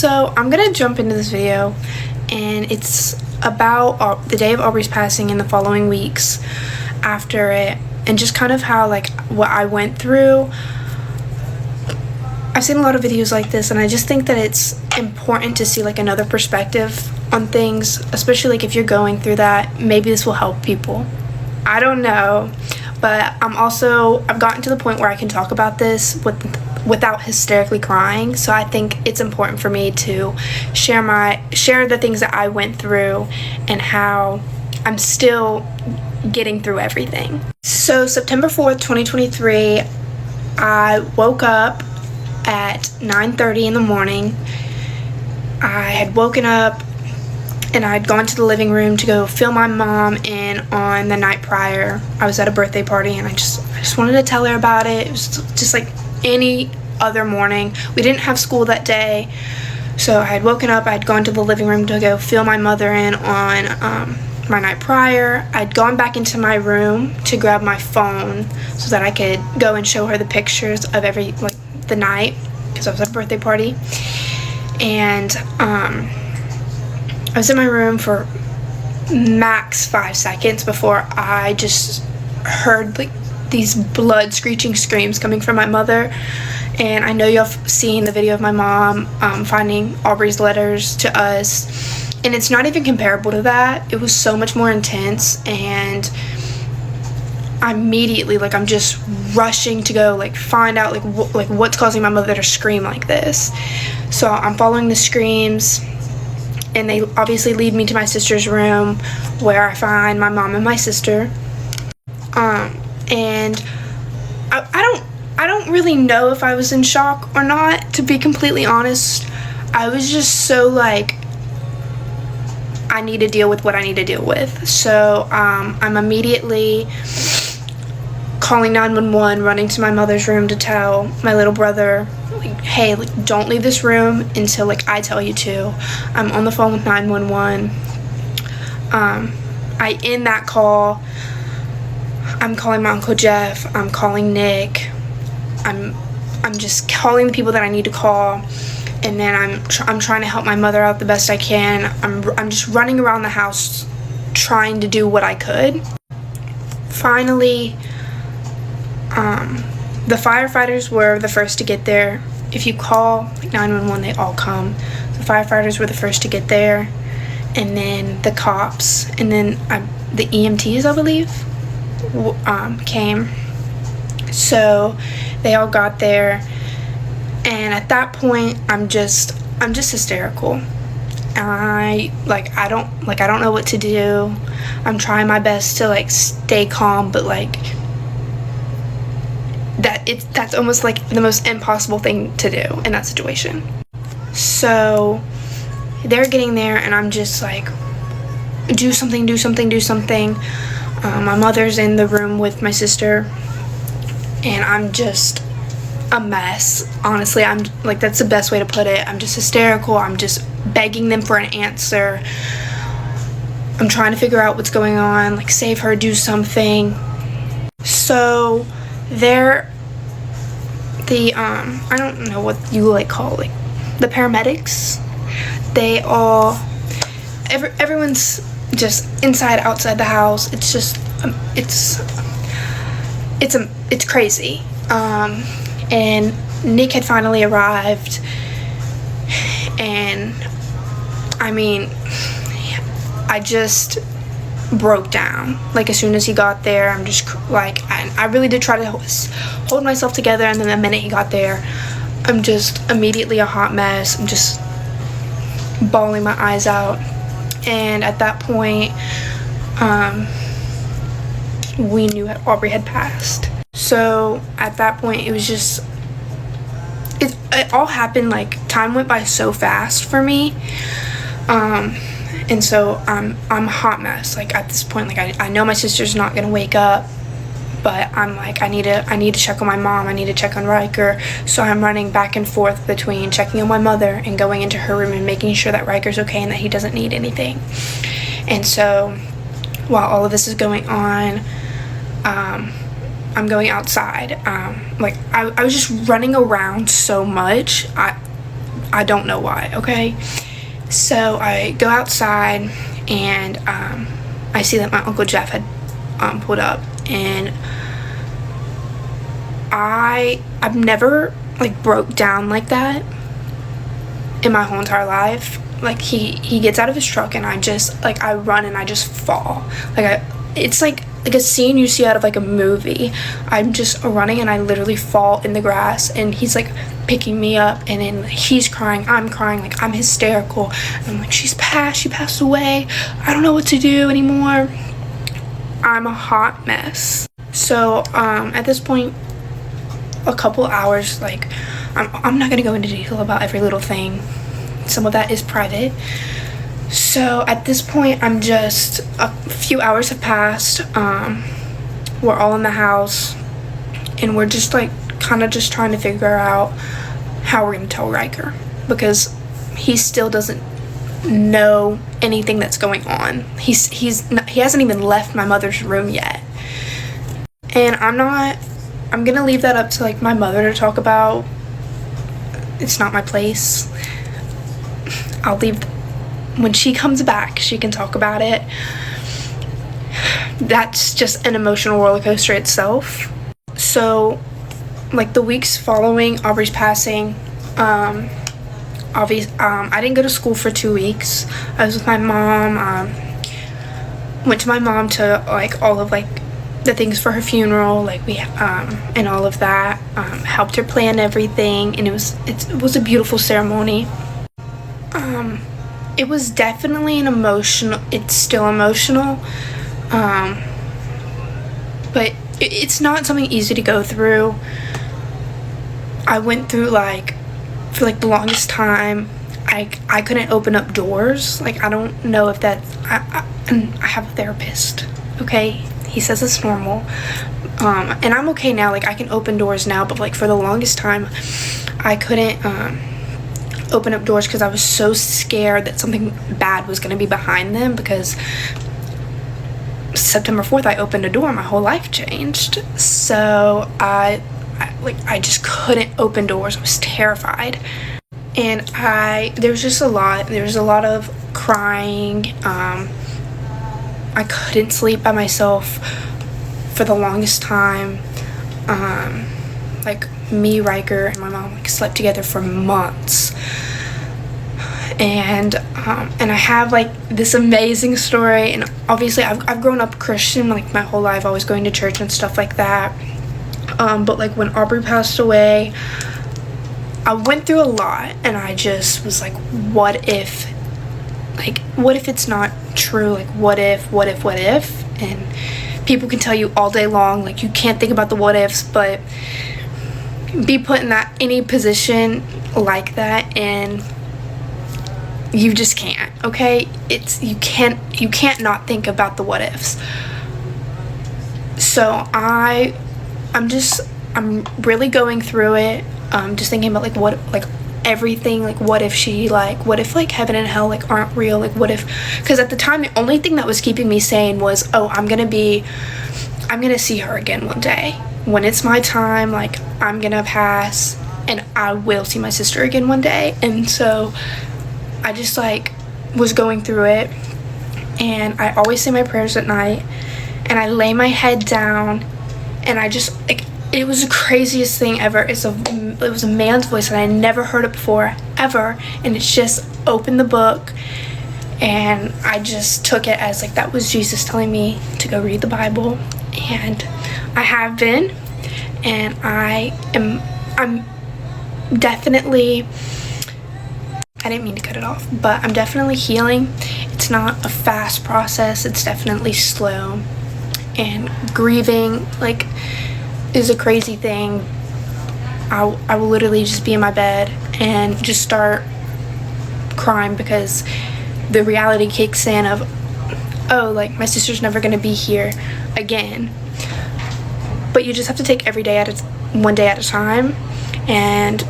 So I'm gonna jump into this video, and it's about the day of Aubrey's passing and the following weeks after it, and just kind of how, like, what I went through. I've seen a lot of videos like this, and I just think that it's important to see, like, another perspective on things, especially, like, if you're going through that. Maybe this will help people. I don't know, but I've gotten to the point where I can talk about this without hysterically crying. So I think it's important for me to share the things that I went through and how I'm still getting through everything. So September 4th, 2023, I woke up at 9:30 in the morning. I had woken up and I had gone to the living room to go fill my mom in on the night prior. I was at a birthday party, and I just wanted to tell her about it. It was just like any other morning. We didn't have school that day, so I had woken up, I had gone to the living room to go fill my mother in on my night prior. I'd gone back into my room to grab my phone so that I could go and show her the pictures of the night, because I was at a birthday party. And I was in my room for max 5 seconds before I just heard, like, these blood screeching screams coming from my mother. And I know y'all have seen the video of my mom finding Aubrey's letters to us, and it's not even comparable to that. It was so much more intense, and immediately, like, I'm just rushing to go, like, find out what's causing my mother to scream like this. So I'm following the screams, and they obviously lead me to my sister's room, where I find my mom and my sister. And I don't really know if I was in shock or not, to be completely honest. I was just so, like, I need to deal with what I need to deal with. So I'm immediately calling 911, running to my mother's room to tell my little brother, like, hey, like, don't leave this room until, like, I tell you to. I'm on the phone with 911. I end that call. I'm calling my Uncle Jeff. I'm calling Nick. I'm just calling the people that I need to call, and then I'm trying to help my mother out the best I can. I'm just running around the house trying to do what I could. Finally, the firefighters were the first to get there. If you call, like, 911, they all come. The firefighters were the first to get there, and then the cops, and then the EMTs, I believe, came. So they all got there, and at that point, I'm just hysterical. I don't know what to do. I'm trying my best to, like, stay calm, but, like, that's almost like the most impossible thing to do in that situation. So they're getting there, and I'm just like, do something. My mother's in the room with my sister, and I'm just a mess. Honestly, I'm like, that's the best way to put it. I'm just hysterical. I'm just begging them for an answer. I'm trying to figure out what's going on, like, save her, do something. So I don't know what you, like, call, like, the paramedics. They all, everyone's just inside, outside the house. It's just, it's crazy. And Nick had finally arrived, and I mean, I just broke down. Like, as soon as he got there, I'm just like, I really did try to hold myself together, and then the minute he got there, I'm just immediately a hot mess. I'm just bawling my eyes out. And at that point, we knew that Aubrey had passed. So at that point, it was just, it all happened, like, time went by so fast for me. And so I'm a hot mess. Like, at this point, like, I know my sister's not gonna wake up, but I'm like, I need to check on my mom. I need to check on Riker. So I'm running back and forth between checking on my mother and going into her room and making sure that Riker's okay and that he doesn't need anything. And so while all of this is going on, I'm going outside. Like, I was just running around so much. I don't know why, okay? So I go outside, and I see that my Uncle Jeff had pulled up, and I've never like broke down like that in my whole entire life. Like he gets out of his truck, and I run and I just fall. It's like a scene you see out of like a movie. I'm just running and I literally fall in the grass, and he's like picking me up, and then he's crying, I'm crying, like I'm hysterical. And I'm like, she passed away, I don't know what to do anymore. I'm a hot mess. So at this point, a couple hours, like I'm not gonna go into detail about every little thing, some of that is private. So at this point, a few hours have passed. We're all in the house, and we're just like kind of just trying to figure out how we're gonna tell Riker, because he still doesn't know anything that's going on. He hasn't even left my mother's room yet, and I'm gonna leave that up to like my mother to talk about. It's not my place. I'll leave. When she comes back, she can talk about it. That's just an emotional roller coaster itself. So, like the weeks following Aubrey's passing, I didn't go to school for 2 weeks. I was with my mom. Went to my mom to like all of like the things for her funeral, like we and all of that. Helped her plan everything, and it was a beautiful ceremony. It was definitely it's still emotional, but it's not something easy to go through. I went through for the longest time, I couldn't open up doors. Like, I don't know if that's, and I have a therapist, okay? He says it's normal, and I'm okay now. Like, I can open doors now, but like for the longest time, I couldn't, open up doors because I was so scared that something bad was going to be behind them, because September 4th I opened a door and my whole life changed. So I just couldn't open doors. I was terrified, and there was a lot of crying. I couldn't sleep by myself for the longest time. Like, me, Riker, and my mom slept together for months. And I have this amazing story, and obviously I've grown up Christian my whole life, always going to church and stuff like that. But when Aubreigh passed away, I went through a lot, and I just was like, what if it's not true? What if? And people can tell you all day long, you can't think about the what ifs, but be put in any position like that, and you just can't, okay? You can't not think about the what ifs. So I'm really going through it, just thinking about everything, what if heaven and hell aren't real, what if, because at the time the only thing that was keeping me sane was, I'm gonna see her again one day. When it's my time, I'm gonna pass, and I will see my sister again one day. And so I just was going through it, and I always say my prayers at night, and I lay my head down, and I just it was the craziest thing ever. It was a man's voice, and I never heard it before, ever, and it's just opened the book, and I just took it as that was Jesus telling me to go read the Bible. And I have been, and I'm definitely, I didn't mean to cut it off, but I'm definitely healing. It's not a fast process, it's definitely slow, and grieving is a crazy thing. I will literally just be in my bed and just start crying, because the reality kicks in of, my sister's never gonna be here again. But you just have to take every day one day at a time, and